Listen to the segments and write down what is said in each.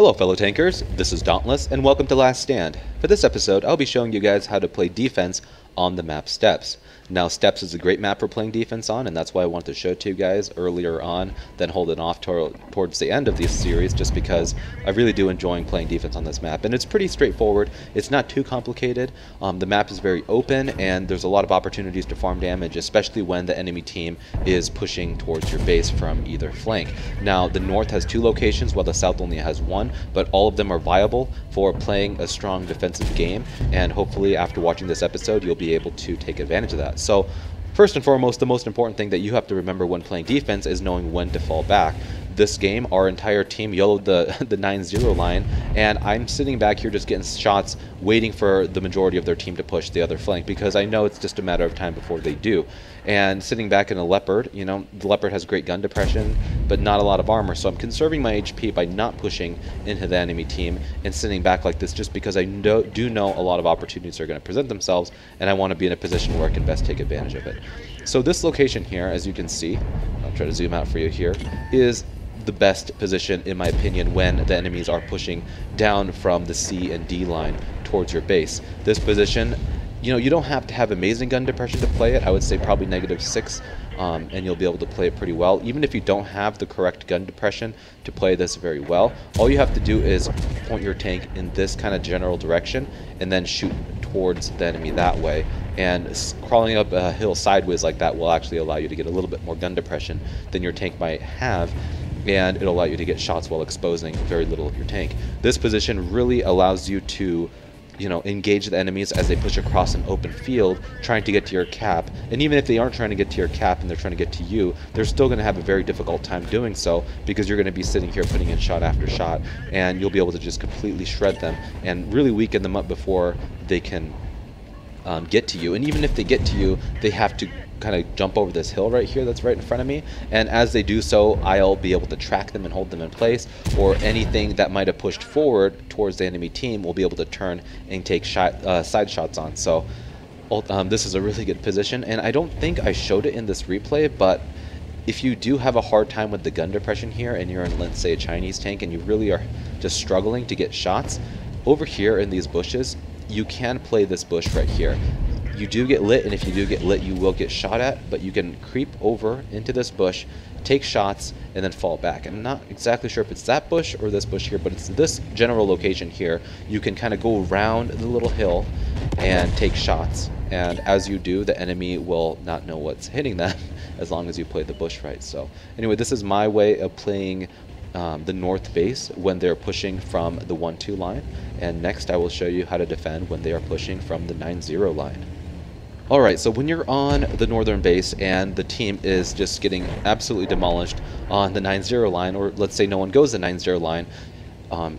Hello fellow tankers, this is Dauntless and welcome to Last Stand. For this episode, I'll be showing you guys how to play defense on the map Steppes. Now Steppes is a great map for playing defense on, and that's why I wanted to show it to you guys earlier on, then hold it off towards the end of this series, just because I really do enjoy playing defense on this map. And it's pretty straightforward, it's not too complicated, the map is very open, and there's a lot of opportunities to farm damage, especially when the enemy team is pushing towards your base from either flank. Now the north has 2 locations, while the south only has 1, but all of them are viable for playing a strong defensive game, and hopefully after watching this episode you'll be able to take advantage of that. So first and foremost, the most important thing that you have to remember when playing defense is knowing when to fall back. This game, our entire team yellowed the 9-0 line, and I'm sitting back here just getting shots, waiting for the majority of their team to push the other flank, because I know it's just a matter of time before they do. And sitting back in a Leopard, you know, the Leopard has great gun depression, but not a lot of armor, so I'm conserving my HP by not pushing into the enemy team and sitting back like this, just because I do know a lot of opportunities are going to present themselves, and I want to be in a position where I can best take advantage of it. So this location here, as you can see, I'll try to zoom out for you here, is the best position in my opinion when the enemies are pushing down from the C and D line towards your base. This position, you know, you don't have to have amazing gun depression to play it. I would say probably -6, and you'll be able to play it pretty well. Even if you don't have the correct gun depression to play this very well, all you have to do is point your tank in this kind of general direction and then shoot towards the enemy that way. And crawling up a hill sideways like that will actually allow you to get a little bit more gun depression than your tank might have, and it'll allow you to get shots while exposing very little of your tank. This position really allows you to, you know, engage the enemies as they push across an open field trying to get to your cap. And even if they aren't trying to get to your cap and they're trying to get to you, they're still going to have a very difficult time doing so, because you're going to be sitting here putting in shot after shot, and you'll be able to just completely shred them and really weaken them up before they can get to you. And even if they get to you, they have to kind of jump over this hill right here that's right in front of me, and as they do so, I'll be able to track them and hold them in place, or anything that might have pushed forward towards the enemy team will be able to turn and take side shots on. So this is a really good position, and I don't think I showed it in this replay, but if you do have a hard time with the gun depression here and you're in, let's say, a Chinese tank and you really are just struggling to get shots, over here in these bushes you can play this bush right here. You do get lit, and if you do get lit, you will get shot at, but you can creep over into this bush, take shots, and then fall back. I'm not exactly sure if it's that bush or this bush here, but it's this general location here. You can kind of go around the little hill and take shots, and as you do, the enemy will not know what's hitting them as long as you play the bush right. So anyway, this is my way of playing the north base when they're pushing from the 1-2 line, and next I will show you how to defend when they are pushing from the 9-0 line. Alright, so when you're on the northern base and the team is just getting absolutely demolished on the 9-0 line, or let's say no one goes the 9-0 line,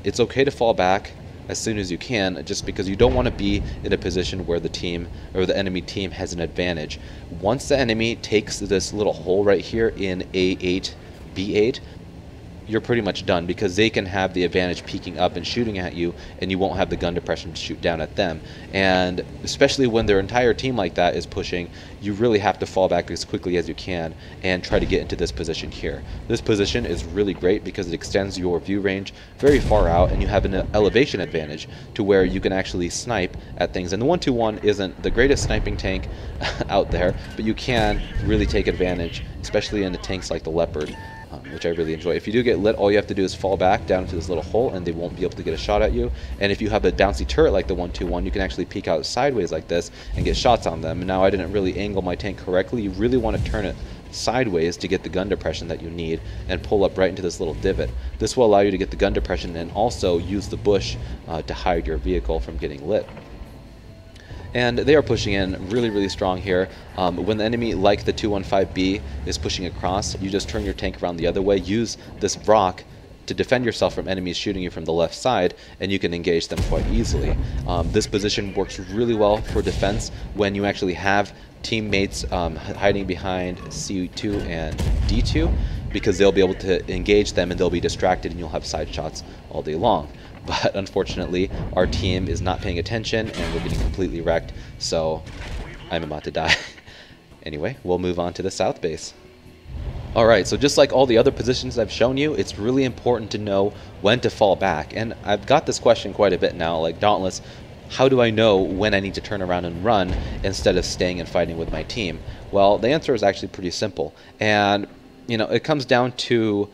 it's okay to fall back as soon as you can, just because you don't want to be in a position where the team or the enemy team has an advantage. Once the enemy takes this little hole right here in A8, B8, you're pretty much done, because they can have the advantage peeking up and shooting at you, and you won't have the gun depression to shoot down at them. And especially when their entire team like that is pushing, you really have to fall back as quickly as you can and try to get into this position here. This position is really great because it extends your view range very far out, and you have an elevation advantage to where you can actually snipe at things. And the 1-2-1 isn't the greatest sniping tank out there, but you can really take advantage, especially in the tanks like the Leopard, which I really enjoy. If you do get lit, all you have to do is fall back down into this little hole, and they won't be able to get a shot at you. And if you have a bouncy turret like the 1-2-1, you can actually peek out sideways like this and get shots on them. And now I didn't really angle my tank correctly. You really want to turn it sideways to get the gun depression that you need, and pull up right into this little divot. This will allow you to get the gun depression and also use the bush to hide your vehicle from getting lit. And they are pushing in really, really strong here. When the enemy, like the 215B, is pushing across, you just turn your tank around the other way, use this rock to defend yourself from enemies shooting you from the left side, and you can engage them quite easily. This position works really well for defense when you actually have teammates hiding behind C2 and D2, because they'll be able to engage them and they'll be distracted, and you'll have side shots all day long. But unfortunately, our team is not paying attention and we're getting completely wrecked, so I'm about to die. Anyway, we'll move on to the south base. Alright, so just like all the other positions I've shown you, it's really important to know when to fall back. And I've got this question quite a bit now, like Dauntless, how do I know when I need to turn around and run instead of staying and fighting with my team? Well, the answer is actually pretty simple. And, it comes down to,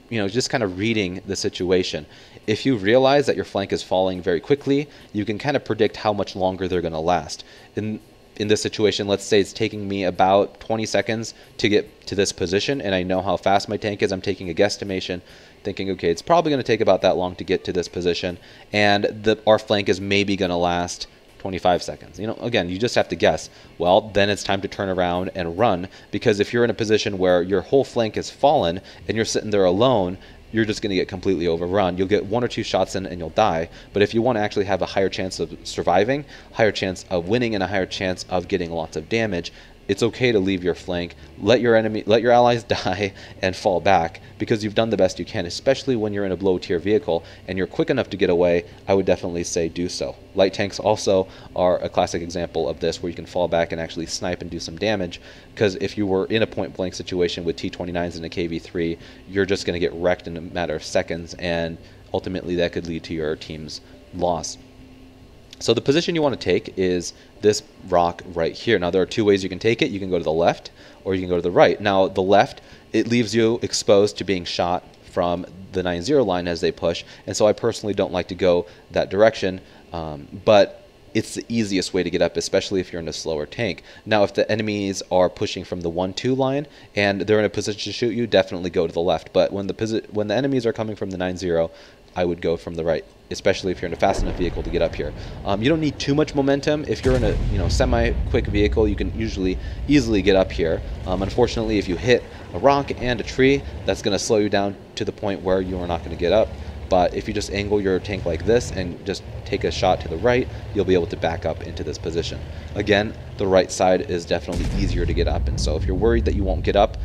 just kind of reading the situation. If you realize that your flank is falling very quickly, you can kind of predict how much longer they're going to last. In this situation, let's say it's taking me about 20 seconds to get to this position, and I know how fast my tank is. I'm taking a guesstimation, thinking, okay, it's probably going to take about that long to get to this position, and our flank is maybe going to last 25 seconds. Again, you just have to guess. Well, then it's time to turn around and run, because if you're in a position where your whole flank is fallen and you're sitting there alone, you're just going to get completely overrun. You'll get 1 or 2 shots in and you'll die. But if you want to actually have a higher chance of surviving, higher chance of winning, and a higher chance of getting lots of damage, it's okay to leave your flank, let your allies die and fall back, because you've done the best you can, especially when you're in a low tier vehicle and you're quick enough to get away. I would definitely say do so. Light tanks also are a classic example of this, where you can fall back and actually snipe and do some damage, because if you were in a point blank situation with T-29s and a KV-3, you're just going to get wrecked in a matter of seconds, and ultimately that could lead to your team's loss. So the position you want to take is this rock right here. Now there are 2 ways you can take it. You can go to the left or you can go to the right. Now the left, it leaves you exposed to being shot from the 9-0 line as they push, and so I personally don't like to go that direction, but it's the easiest way to get up, especially if you're in a slower tank. Now if the enemies are pushing from the 1-2 line and they're in a position to shoot you, definitely go to the left. But when the enemies are coming from the 9-0, I would go from the right, especially if you're in a fast enough vehicle to get up here. You don't need too much momentum. If you're in a semi-quick vehicle, you can easily get up here. Unfortunately, if you hit a rock and a tree, that's going to slow you down to the point where you are not going to get up. But if you just angle your tank like this and just take a shot to the right, you'll be able to back up into this position. Again, the right side is definitely easier to get up, and so if you're worried that you won't get up,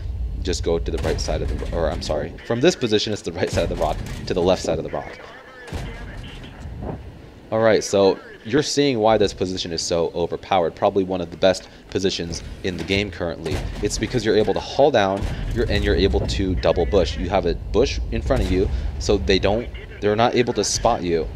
just go to the right side of the, or I'm sorry, from this position it's the right side of the rock to the left side of the rock. Alright, so you're seeing why this position is so overpowered, probably one of the best positions in the game currently. It's because you're able to haul down, and you're able to double bush. You have a bush in front of you, so they're not able to spot you.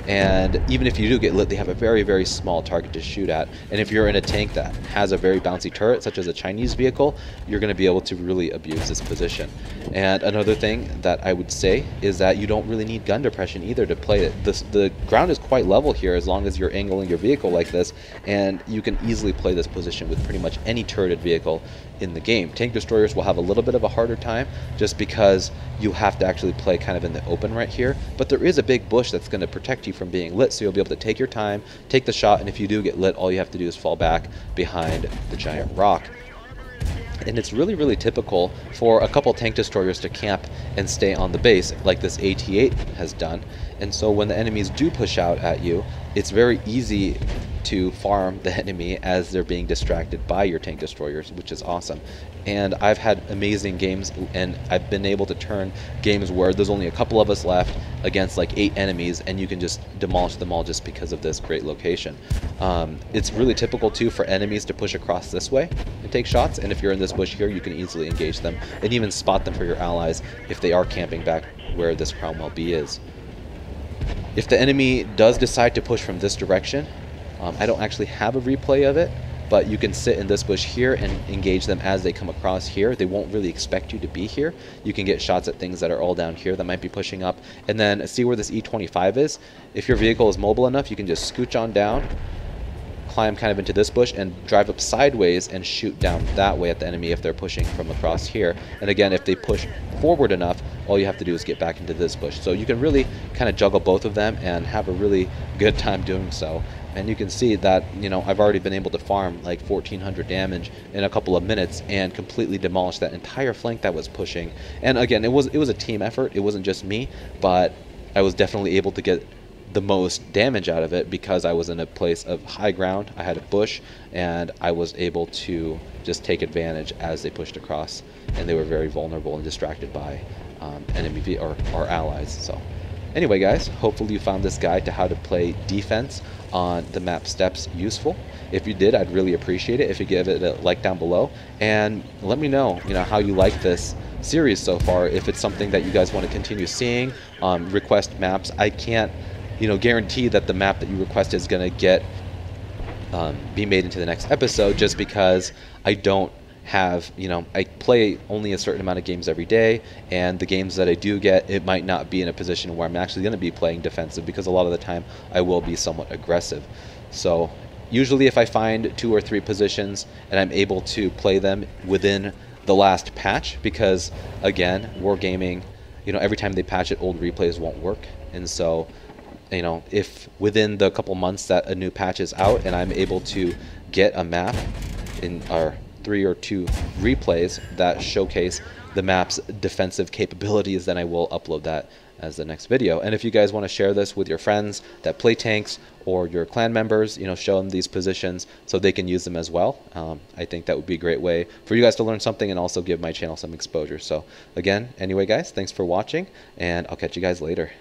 And even if you do get lit, they have a very, very small target to shoot at. And if you're in a tank that has a very bouncy turret, such as a Chinese vehicle, you're going to be able to really abuse this position. And another thing that I would say is that you don't really need gun depression either to play it. The ground is quite level here as long as you're angling your vehicle like this, and you can easily play this position with pretty much any turreted vehicle in the game. Tank destroyers will have a little bit of a harder time just because you have to actually play kind of in the open right here, but there is a big bush that's going to protect you from being lit, so you'll be able to take your time, take the shot, and if you do get lit, all you have to do is fall back behind the giant rock. And it's really, really typical for a couple tank destroyers to camp and stay on the base like this AT-8 has done. And so when the enemies do push out at you, it's very easy to farm the enemy as they're being distracted by your tank destroyers, which is awesome. And I've had amazing games, and I've been able to turn games where there's only a couple of us left against like 8 enemies, and you can just demolish them all just because of this great location. It's really typical too for enemies to push across this way and take shots, and if you're in this bush here, you can easily engage them and even spot them for your allies if they are camping back where this Cromwell B is. If the enemy does decide to push from this direction, I don't actually have a replay of it, but you can sit in this bush here and engage them as they come across here. They won't really expect you to be here. You can get shots at things that are all down here that might be pushing up. And then see where this E25 is? If your vehicle is mobile enough, you can just scooch on down, climb kind of into this bush, and drive up sideways and shoot down that way at the enemy if they're pushing from across here. And again, if they push forward enough, all you have to do is get back into this bush. So you can really kind of juggle both of them and have a really good time doing so. And you can see that, you know, I've already been able to farm like 1400 damage in a couple of minutes and completely demolish that entire flank that was pushing. And again, it was a team effort. It wasn't just me, but I was definitely able to get the most damage out of it because I was in a place of high ground. I had a bush, and I was able to just take advantage as they pushed across, and they were very vulnerable and distracted by enemy or allies. So anyway, guys, hopefully you found this guide to how to play defense on the map steps useful. If you did, I'd really appreciate it if you give it a like down below, and let me know, how you like this series so far. If it's something that you guys want to continue seeing, request maps. I can't, guarantee that the map that you request is going to get be made into the next episode, just because I don't have, I play only a certain amount of games every day, and the games that I do get, it might not be in a position where I'm actually going to be playing defensive, because a lot of the time I will be somewhat aggressive. So usually if I find 2 or 3 positions and I'm able to play them within the last patch, because again, wargaming, every time they patch it, old replays won't work. And so if within the couple months that a new patch is out and I'm able to get a map in our 3 or 2 replays that showcase the map's defensive capabilities, then I will upload that as the next video. And if you guys want to share this with your friends that play tanks, or your clan members, show them these positions so they can use them as well. I think that would be a great way for you guys to learn something and also give my channel some exposure. So again, anyway guys, thanks for watching, and I'll catch you guys later.